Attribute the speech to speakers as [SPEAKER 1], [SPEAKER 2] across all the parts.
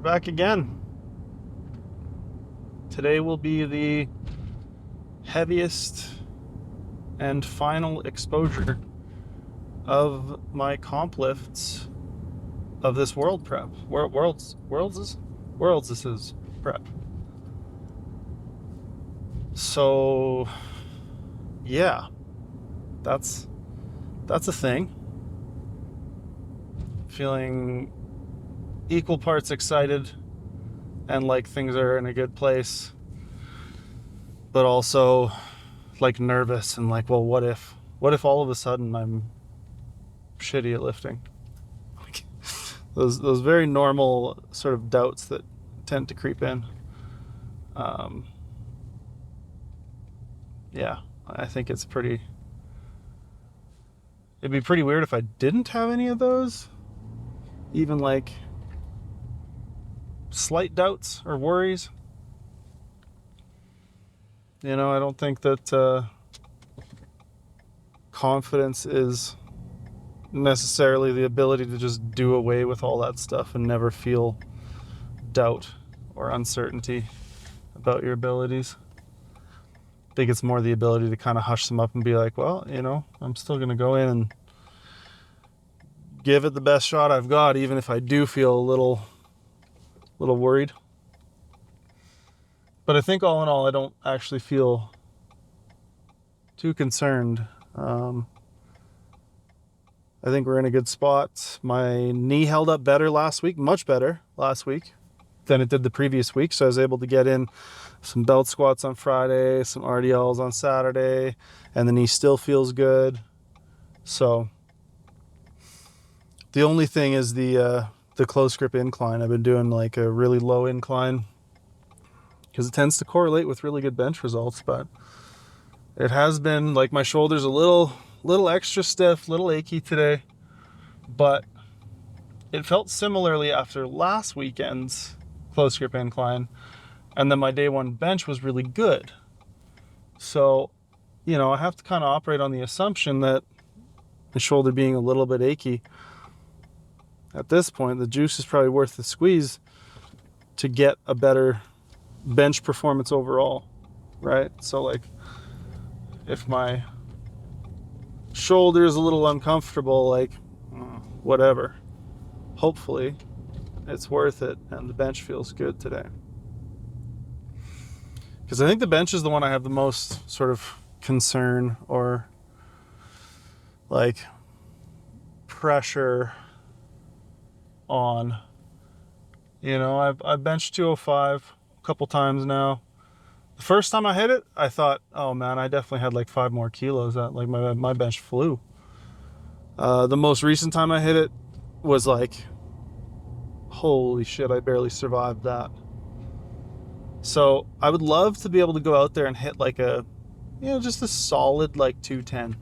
[SPEAKER 1] back again. Today will be the heaviest and final exposure of my comp lifts of this world prep. Worlds this is prep. So yeah, that's a thing. Feeling equal parts excited and like things are in a good place, but also like nervous and like, well, what if all of a sudden I'm shitty at lifting? Like, those very normal sort of doubts that tend to creep in. Yeah, I think it'd be pretty weird if I didn't have any of those, even like slight doubts or worries. I don't think that confidence is necessarily the ability to just do away with all that stuff and never feel doubt or uncertainty about your abilities. I think it's more the ability to kind of hush them up and be like, well, I'm still going to go in and give it the best shot I've got, even if I do feel a little worried. But I think all in all, I don't actually feel too concerned. I think we're in a good spot. My knee held up better last week, much better last week than it did the previous week. So I was able to get in some belt squats on Friday, some RDLs on Saturday, and the knee still feels good. So the only thing is the close grip incline. I've been doing like a really low incline because it tends to correlate with really good bench results, but it has been like my shoulder's a little extra stiff, little achy today, but it felt similarly after last weekend's close grip incline, and then my day one bench was really good. So, I have to kind of operate on the assumption that the shoulder being a little bit achy, at this point, the juice is probably worth the squeeze to get a better bench performance overall, right? So like, if my shoulder is a little uncomfortable, like, whatever, hopefully it's worth it and the bench feels good today. Because I think the bench is the one I have the most sort of concern or like pressure on. I've benched 205 a couple times now. The first time I hit it, I thought, oh man, I definitely had like 5 more kilos. That like my bench flew. The most recent time I hit it was like, holy shit, I barely survived that. So I would love to be able to go out there and hit like a, just a solid like 210.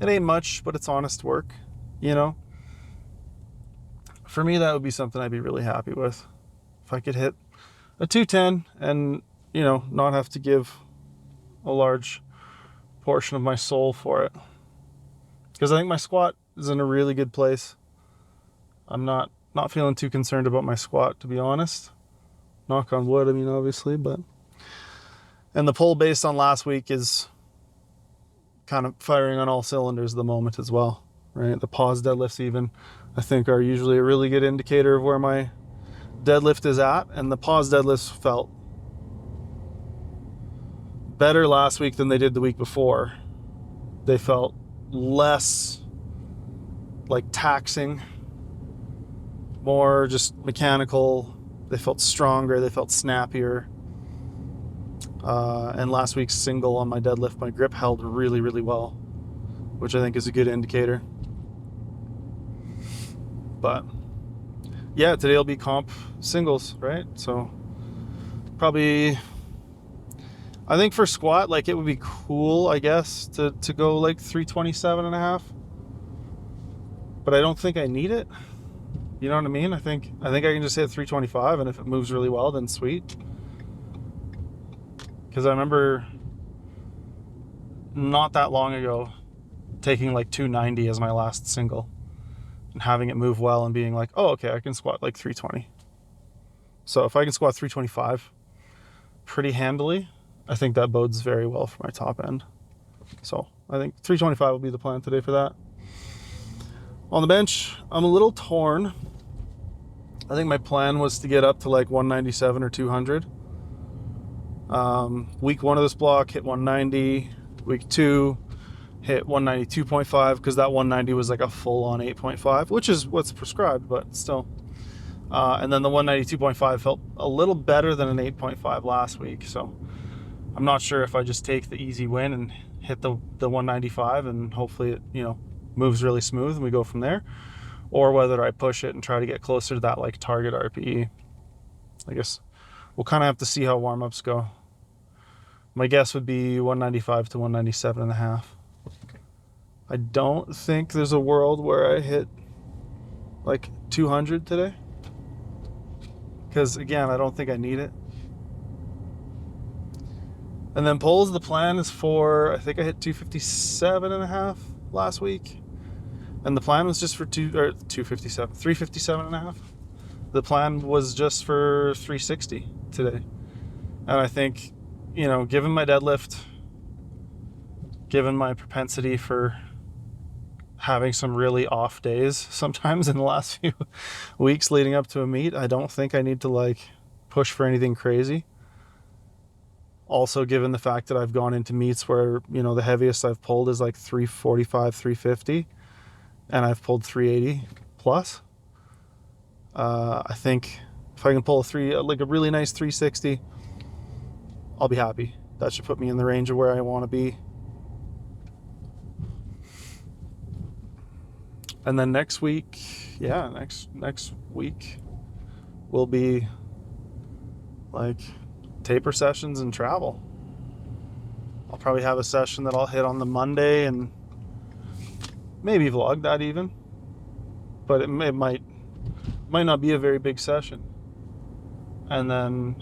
[SPEAKER 1] It ain't much, but it's honest work, For me, that would be something I'd be really happy with. If I could hit a 210 and, not have to give a large portion of my soul for it. Because I think my squat is in a really good place. I'm not feeling too concerned about my squat, to be honest. Knock on wood, obviously, but... And the pull based on last week is kind of firing on all cylinders at the moment as well, right? The pause deadlifts even, I think, are usually a really good indicator of where my deadlift is at, and the pause deadlifts felt better last week than they did the week before. They felt less like taxing, more just mechanical. They felt stronger, they felt snappier. And last week's single on my deadlift, my grip held really, really well, which I think is a good indicator. But yeah, today will be comp singles, right? So probably, I think for squat, like it would be cool, I guess, to go like 327.5. But I don't think I need it. You know what I mean? I think I can just hit 325, and if it moves really well, then sweet. Because I remember not that long ago taking like 290 as my last single. and having it move well and being like, oh, okay, I can squat like 320. So if I can squat 325 pretty handily, I think that bodes very well for my top end. So I think 325 will be the plan today for that. On the bench, I'm a little torn. I think my plan was to get up to like 197 or 200. Week 1 of this block hit 190. Week 2 hit 192.5 because that 190 was like a full-on 8.5, which is what's prescribed, but still. And then the 192.5 felt a little better than an 8.5 last week. So I'm not sure if I just take the easy win and hit the 195 and hopefully it, you know, moves really smooth and we go from there, or whether I push it and try to get closer to that like target RPE. I guess we'll kind of have to see how warm-ups go. My guess would be 195 to 197 and a half. I don't think there's a world where I hit like 200 today, because again, I don't think I need it. And then pulls, the plan is for, I think I hit 257 and a half last week. And the plan was just for 357 and a half. The plan was just for 360 today. And I think, you know, given my deadlift, given my propensity for having some really off days sometimes in the last few weeks leading up to a meet, I don't think I need to like push for anything crazy. Also, given the fact that I've gone into meets where, you know, the heaviest I've pulled is like 345, 350, and I've pulled 380 plus. I think if I can pull a really nice 360, I'll be happy. That should put me in the range of where I want to be. And then next week, next week will be like taper sessions and travel. I'll probably have a session that I'll hit on the Monday and maybe vlog that even, but it might not be a very big session. And then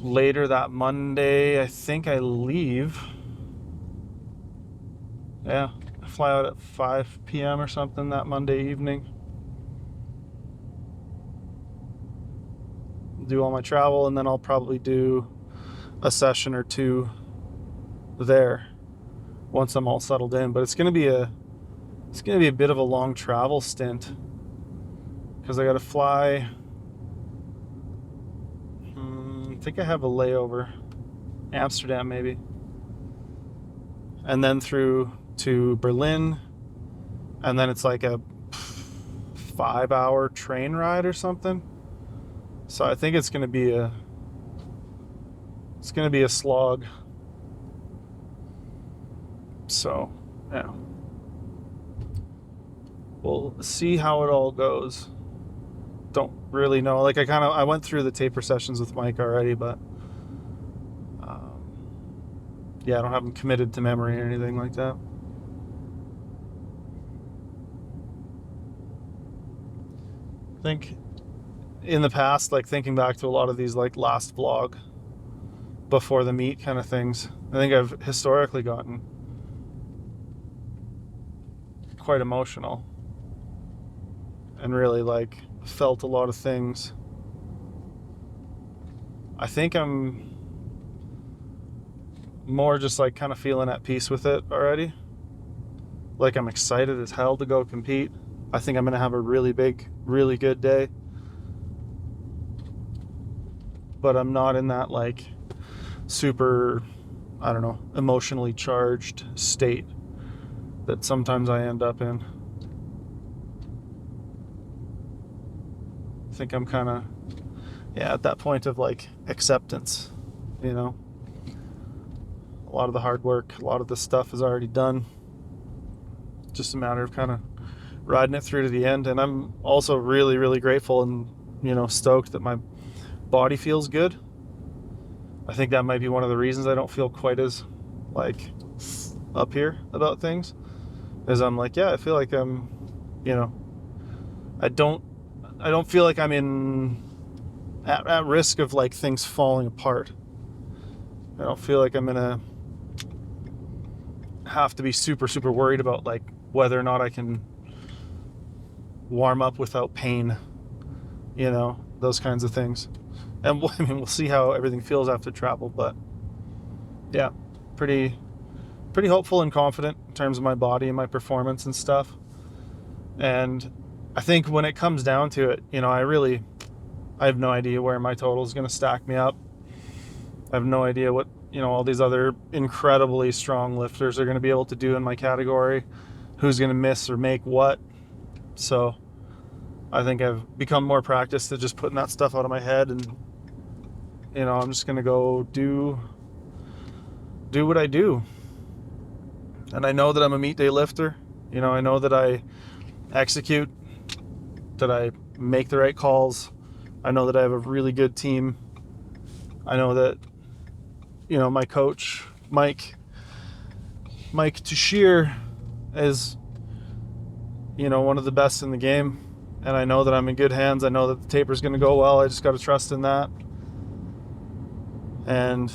[SPEAKER 1] later that Monday, I think I leave. Yeah, I fly out at 5 p.m. or something that Monday evening. Do all my travel, and then I'll probably do a session or two there once I'm all settled in. But it's gonna be a bit of a long travel stint because I gotta fly. I think I have a layover, Amsterdam maybe, and then through to Berlin, and then it's like a 5-hour train ride or something. So I think it's gonna be a slog. So yeah, we'll see how it all goes. Don't really know. Like I went through the taper sessions with Mike already, but yeah, I don't have them committed to memory or anything like that. I think in the past, like thinking back to a lot of these like last vlog before the meet kind of things, I think I've historically gotten quite emotional and really like felt a lot of things. I think I'm more just like kind of feeling at peace with it already. Like I'm excited as hell to go compete. I think I'm gonna have a really big, really good day. But I'm not in that like super, I don't know, emotionally charged state that sometimes I end up in. I think I'm kind of, at that point of like acceptance, you know. A lot of the hard work, a lot of the stuff is already done. Just a matter of kind of riding it through to the end. And I'm also really, really grateful and, you know, stoked that my body feels good. I think that might be one of the reasons I don't feel quite as like up here about things, is I'm like, I feel like I'm, you know, I don't feel like I'm at risk of like things falling apart. I don't feel like I'm gonna have to be super, super worried about like whether or not I can warm up without pain, those kinds of things. And I mean, we'll see how everything feels after travel, but yeah, pretty hopeful and confident in terms of my body and my performance and stuff. And I think when it comes down to it, I have no idea where my total is going to stack me up. I have no idea what, all these other incredibly strong lifters are going to be able to do in my category, who's going to miss or make what. So I think I've become more practiced at just putting that stuff out of my head, and I'm just going to go do what I do. And I know that I'm a meet day lifter. I know that I execute, that I make the right calls. I know that I have a really good team. I know that, my coach, Mike Tashir, is, one of the best in the game. And I know that I'm in good hands. I know that the taper's going to go well. I just got to trust in that. And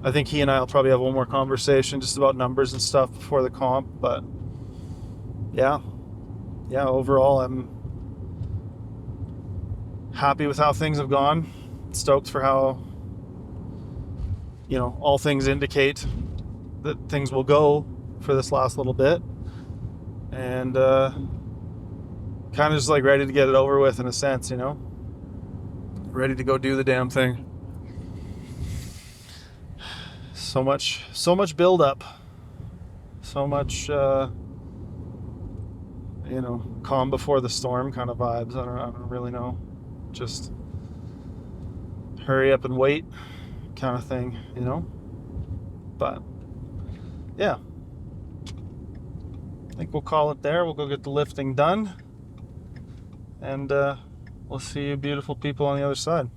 [SPEAKER 1] I think he and I will probably have one more conversation just about numbers and stuff before the comp. But yeah, overall, I'm happy with how things have gone. Stoked for how, all things indicate that things will go for this last little bit. And kind of just like ready to get it over with in a sense, ready to go do the damn thing. So much build up, so much calm before the storm kind of vibes. I don't really know, just hurry up and wait kind of thing, but yeah, I think we'll call it there. We'll go get the lifting done, and we'll see you beautiful people on the other side.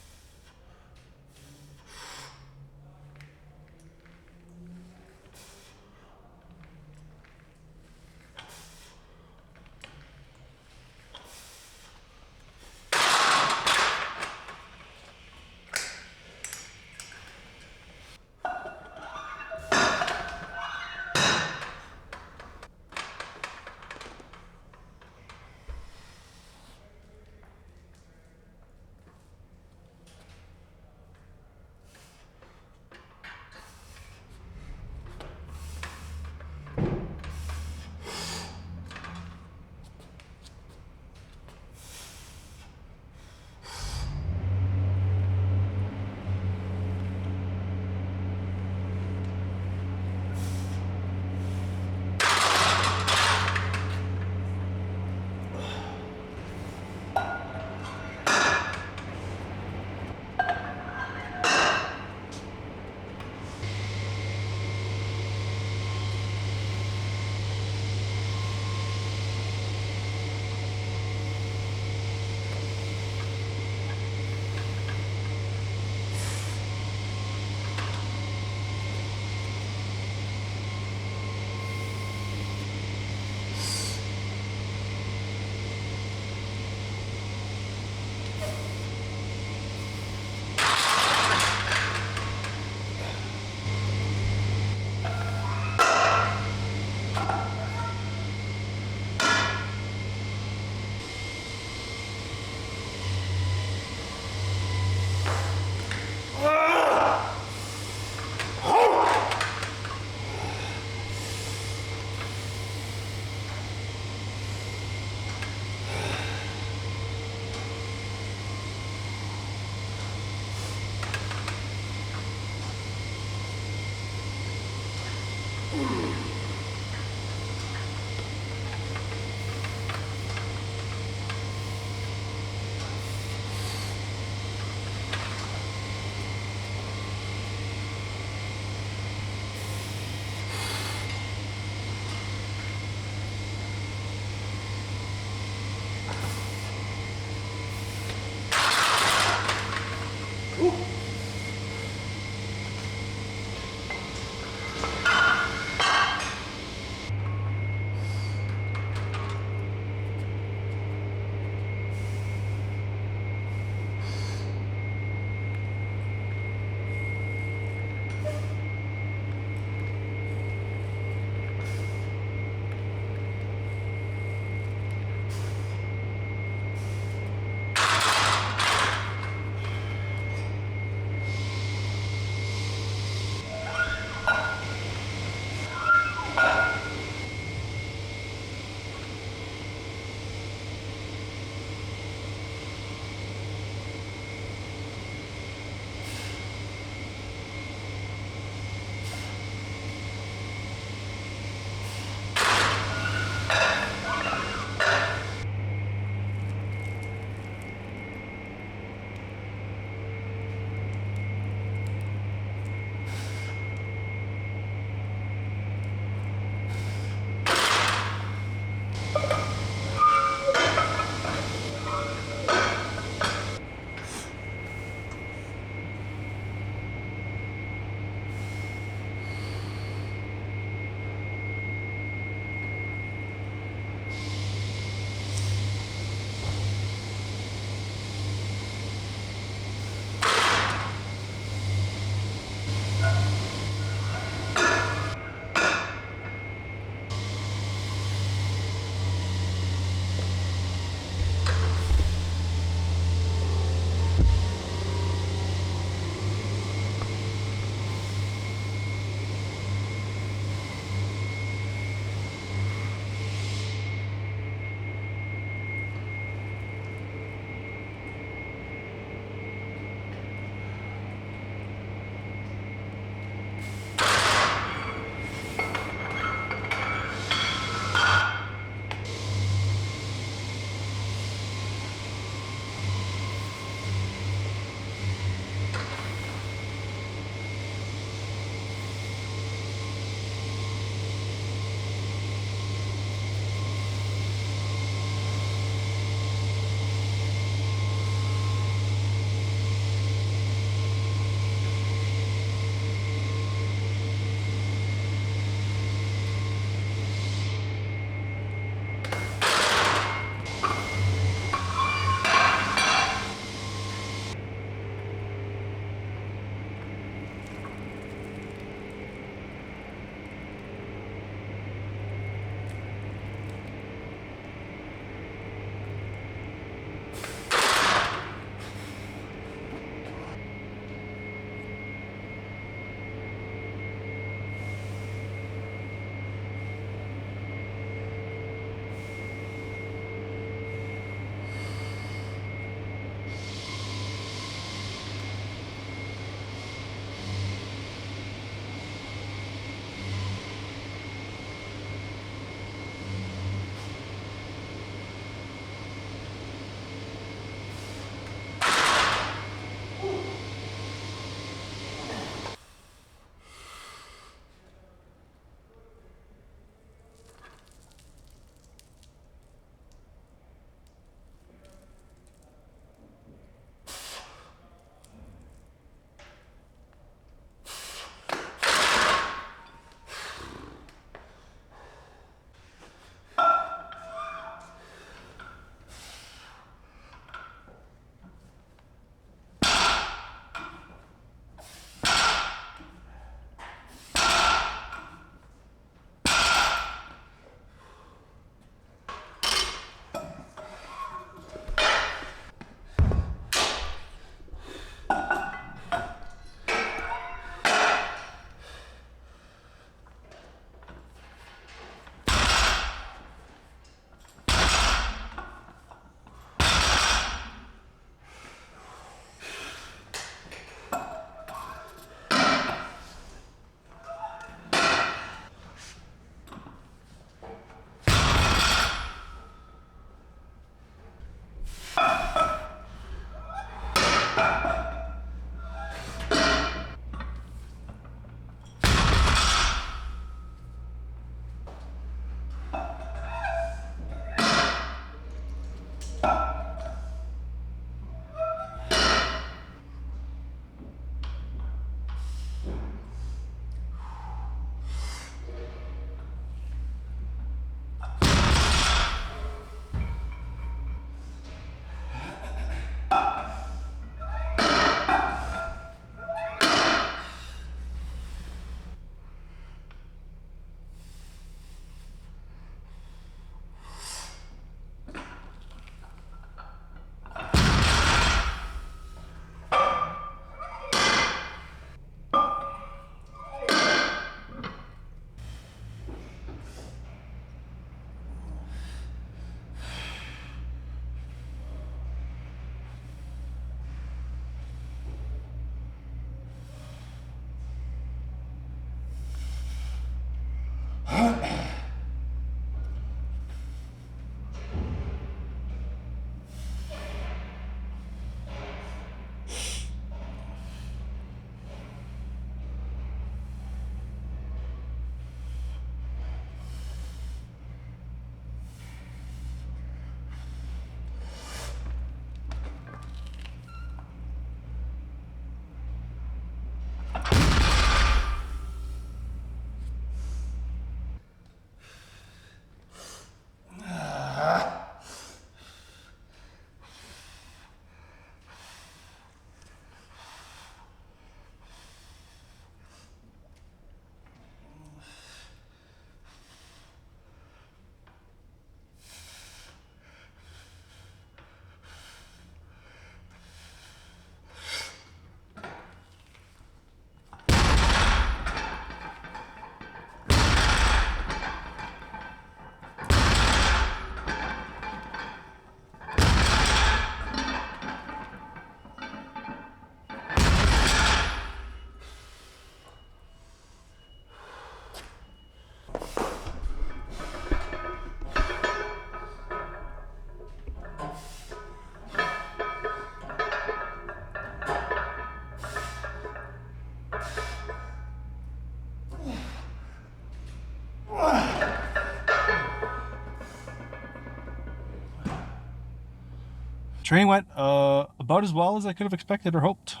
[SPEAKER 1] Training went about as well as I could have expected or hoped. I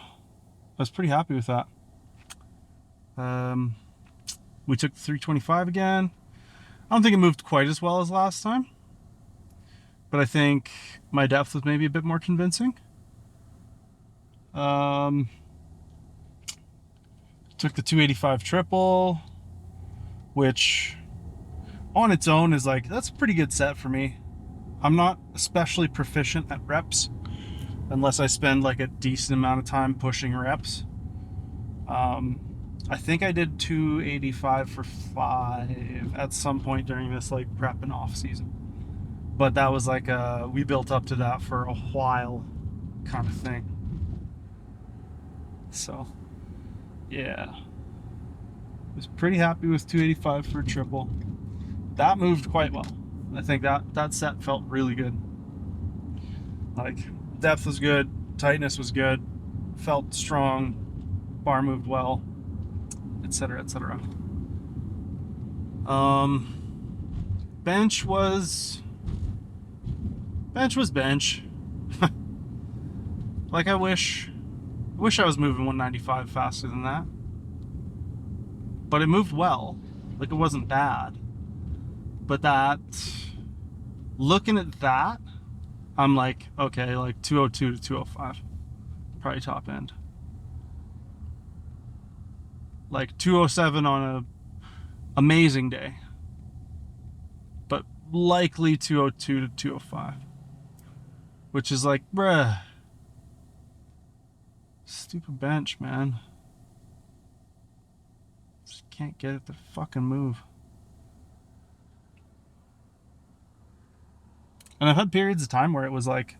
[SPEAKER 1] was pretty happy with that. We took the 325 again. I don't think it moved quite as well as last time, but I think my depth was maybe a bit more convincing. Took the 285 triple, which on its own is like, that's a pretty good set for me. I'm not especially proficient at reps unless I spend like a decent amount of time pushing reps. I think I did 285 for 5 at some point during this like prep and off season, but that was like we built up to that for a while kind of thing. So yeah, I was pretty happy with 285 for a triple. That moved quite well. I think that set felt really good. Like, depth was good, tightness was good, felt strong, bar moved well, etc., etc. Bench was bench. Like, I wish I was moving 195 faster than that, but it moved well. Like, it wasn't bad. But that, looking at that, I'm like, okay, like 202 to 205, probably top end. Like 207 on a amazing day, but likely 202 to 205, which is like, bruh, stupid bench, man. Just can't get it to fucking move. And I've had periods of time where it was like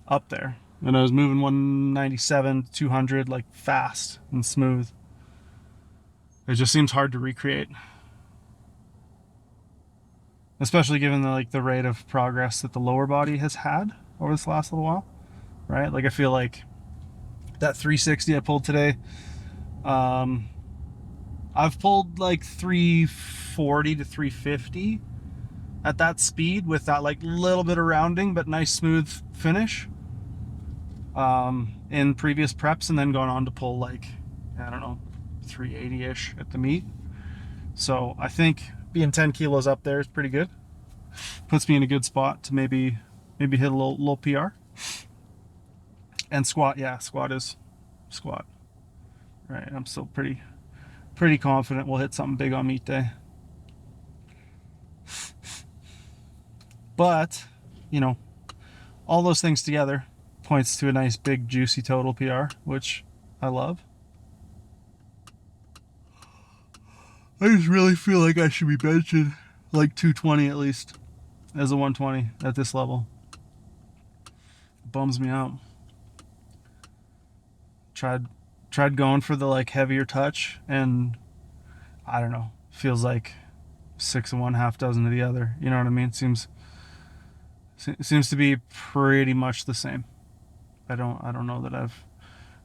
[SPEAKER 1] up there, and I was moving 197 to 200 like fast and smooth. It just seems hard to recreate, especially given the rate of progress that the lower body has had over this last little while, right? Like, I feel like That 360 I pulled today, I've pulled like 340 to 350 at that speed with that like little bit of rounding but nice smooth finish in previous preps, and then going on to pull like, I don't know, 380-ish at the meet. So I think being 10 kilos up there is pretty good. Puts me in a good spot to maybe hit a little PR. And squat, yeah, squat. Right, I'm still pretty confident we'll hit something big on meet day. But, you know, all those things together points to a nice big juicy total PR, which I love. I just really feel like I should be benching like 220 at least as a 120 at this level. It bums me out. Tried going for the like heavier touch, and I don't know, feels like 6 of one, half dozen of the other. You know what I mean? Seems to be pretty much the same. I don't know that I've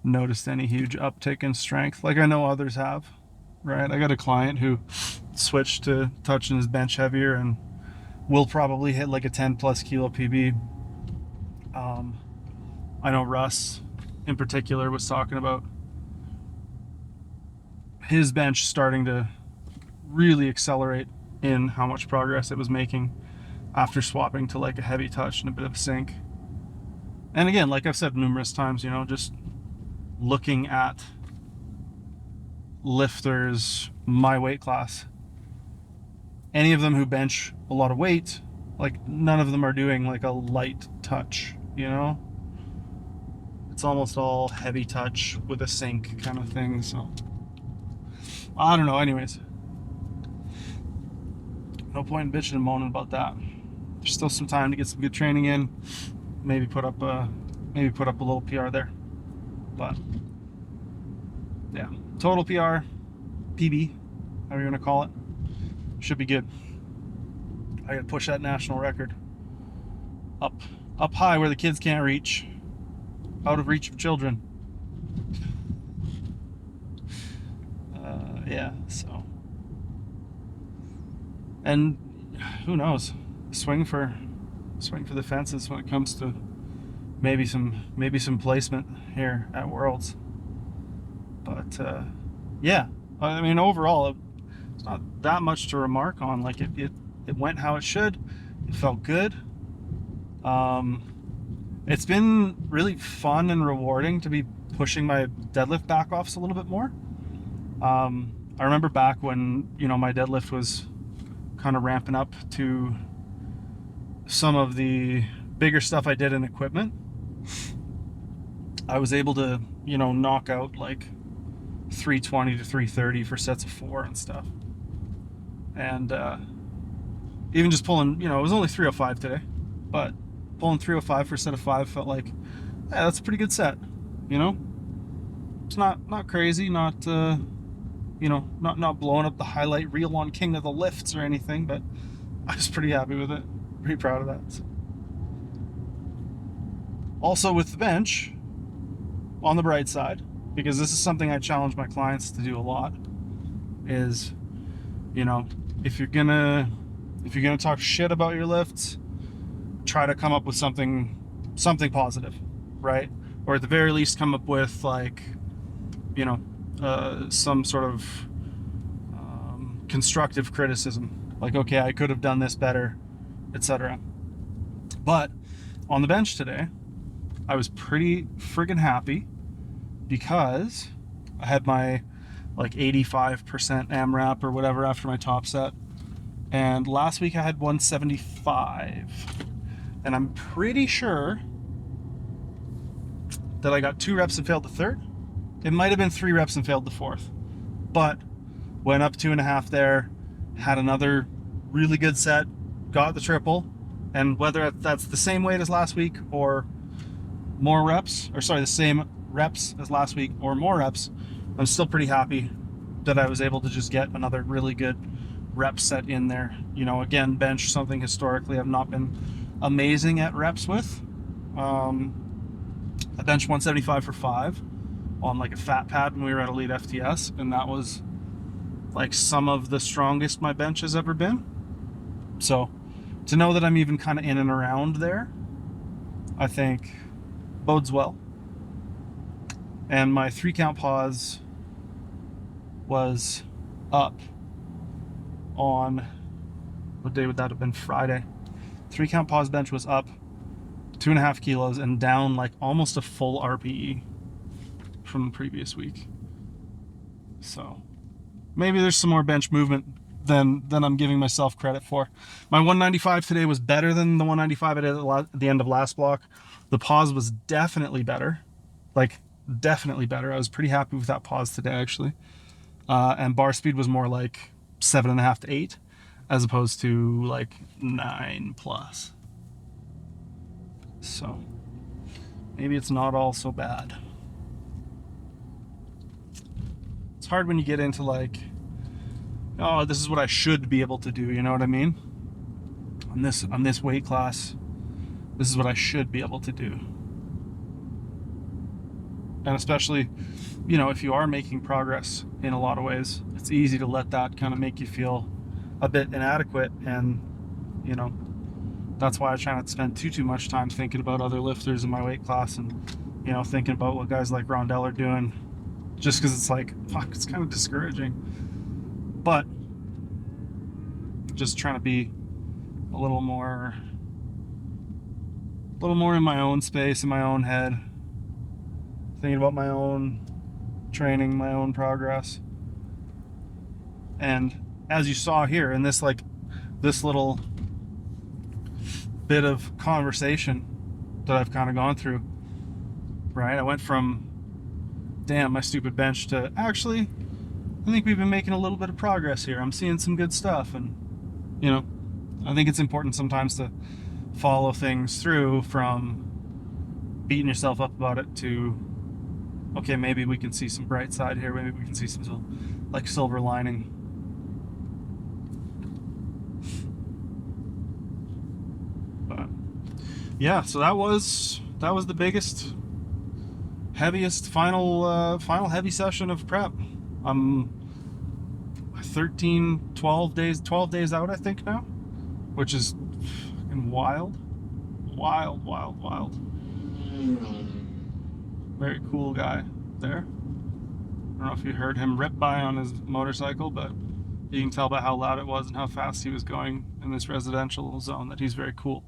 [SPEAKER 1] noticed any huge uptick in strength like I know others have. Right? I got a client who switched to touching his bench heavier and will probably hit like a 10 plus kilo PB. I know Russ in particular was talking about his bench starting to really accelerate in how much progress it was making after swapping to like a heavy touch and a bit of a sink. And again, like I've said numerous times, you know, just looking at lifters my weight class, any of them who bench a lot of weight, like none of them are doing like a light touch, you know? It's almost all heavy touch with a sink kind of thing. So I don't know. Anyways, no point in bitching and moaning about that. There's still some time to get some good training in. Maybe put up a little PR there. But yeah, total PR, PB, however you want to call it, should be good. I gotta push that national record up high where the kids can't reach, out of reach of children. Yeah, so, and who knows, swing for the fences when it comes to maybe some placement here at Worlds. But yeah, I mean, overall it's not that much to remark on. Like it went how it should. It felt good. It's been really fun and rewarding to be pushing my deadlift back offs a little bit more. I remember back when, you know, my deadlift was kind of ramping up to some of the bigger stuff I did in equipment. I was able to, you know, knock out like 320 to 330 for sets of 4 and stuff. And even just pulling, you know, it was only 305 today, but pulling 305 for a set of 5 felt like, yeah, that's a pretty good set, you know? It's not crazy, not you know, not blowing up the highlight reel on King of the Lifts or anything, but I was pretty happy with it. Pretty proud of that. So. Also with the bench, on the bright side, because this is something I challenge my clients to do a lot, is, you know, if you're gonna talk shit about your lifts, try to come up with something positive, right? Or at the very least come up with like, you know, some sort of constructive criticism, like, okay, I could have done this better, etc. But on the bench today, I was pretty friggin' happy because I had my like 85% AMRAP or whatever after my top set, and last week I had 175, and I'm pretty sure that I got 2 reps and failed the third. It might have been 3 reps and failed the fourth, but went up 2.5 there, had another really good set, got the triple, and whether that's the same weight as last week or more reps, or sorry, the same reps as last week or more reps, I'm still pretty happy that I was able to just get another really good rep set in there. You know, again, bench, something historically I've not been amazing at reps with. I benched 175 for 5. on like a fat pad when we were at Elite FTS, and that was like some of the strongest my bench has ever been. So to know that I'm even kind of in and around there, I think bodes well. And my 3 count pause was up on, what day would that have been? Friday. 3 count pause bench was up 2.5 kilos and down like almost a full RPE from the previous week. So maybe there's some more bench movement than I'm giving myself credit for. My 195 today was better than the 195 I did at the end of last block. The pause was definitely better, like definitely better. I was pretty happy with that pause today, actually. And bar speed was more like 7.5 to 8, as opposed to like 9+. So maybe it's not all so bad. It's hard when you get into like, oh, this is what I should be able to do, you know what I mean? On this weight class, this is what I should be able to do. And especially, you know, if you are making progress in a lot of ways, it's easy to let that kind of make you feel a bit inadequate. And, you know, that's why I try not to spend too much time thinking about other lifters in my weight class and, you know, thinking about what guys like Rondell are doing, just because it's like, fuck, it's kind of discouraging. But just trying to be a little more in my own space, in my own head, thinking about my own training, my own progress. And as you saw here in this little bit of conversation that I've kind of gone through, right? I went from, damn, my stupid bench, to actually, I think we've been making a little bit of progress here. I'm seeing some good stuff. And, you know, I think it's important sometimes to follow things through from beating yourself up about it to, okay, maybe we can see some bright side here. Maybe we can see some like silver lining. But yeah, so that was the biggest, heaviest final heavy session of prep. I'm 12 days out, I think now, which is fucking wild. Very cool guy there. I don't know if you heard him rip by on his motorcycle, but you can tell by how loud it was and how fast he was going in this residential zone that he's very cool.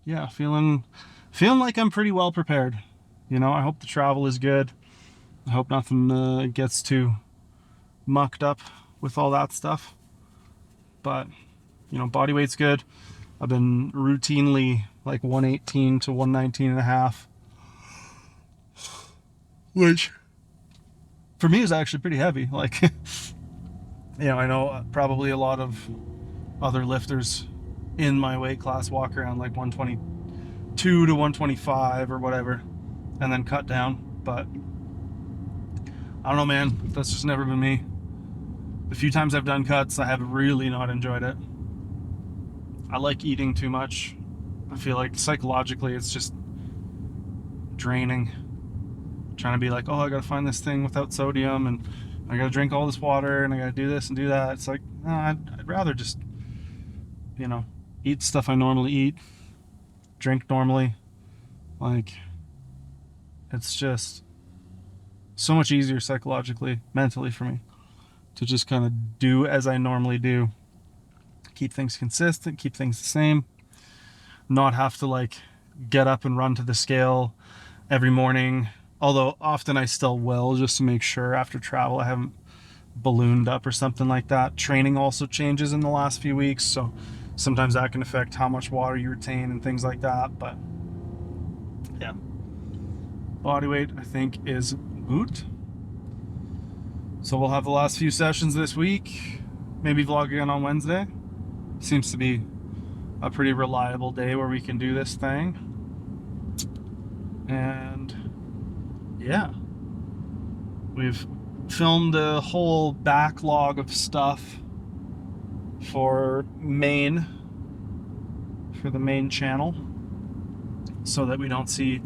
[SPEAKER 1] Yeah, feeling like I'm pretty well prepared. You know, I hope the travel is good. I hope nothing gets too mucked up with all that stuff. But, you know, body weight's good. I've been routinely like 118 to 119.5, which for me is actually pretty heavy. Like, you know, I know probably a lot of other lifters in my weight class walk around like 122 to 125 or whatever, and then cut down. But I don't know, man. That's just never been me. The few times I've done cuts, I have really not enjoyed it. I like eating too much. I feel like psychologically it's just draining. Trying to be like, oh, I gotta find this thing without sodium, and I gotta drink all this water, and I gotta do this and do that. It's like, no, I'd rather just, you know, eat stuff I normally eat, drink normally. Like, it's just so much easier psychologically, mentally for me to just kind of do as I normally do. Keep things consistent, keep things the same, not have to like get up and run to the scale every morning, although often I still will, just to make sure after travel I haven't ballooned up or something like that. Training also changes in the last few weeks, so sometimes that can affect how much water you retain and things like that. But yeah, body weight I think is boot. So we'll have the last few sessions this week, maybe vlog again on Wednesday. Seems to be a pretty reliable day where we can do this thing. And yeah, we've filmed a whole backlog of stuff for Maine for the main channel so that we don't see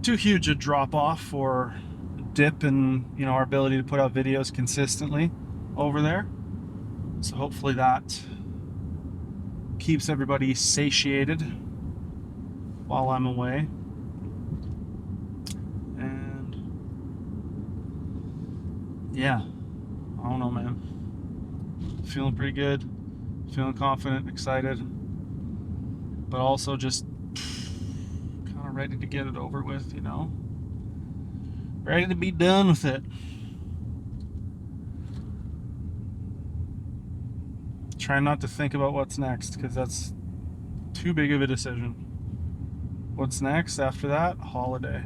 [SPEAKER 1] too huge a drop off or dip in, you know, our ability to put out videos consistently over there. So hopefully that keeps everybody satiated while I'm away. And yeah, I don't know, man. Feeling pretty good, feeling confident, excited, but also just kind of ready to get it over with, you know? Ready to be done with it. Try not to think about what's next, because that's too big of a decision. What's next after that? Holiday.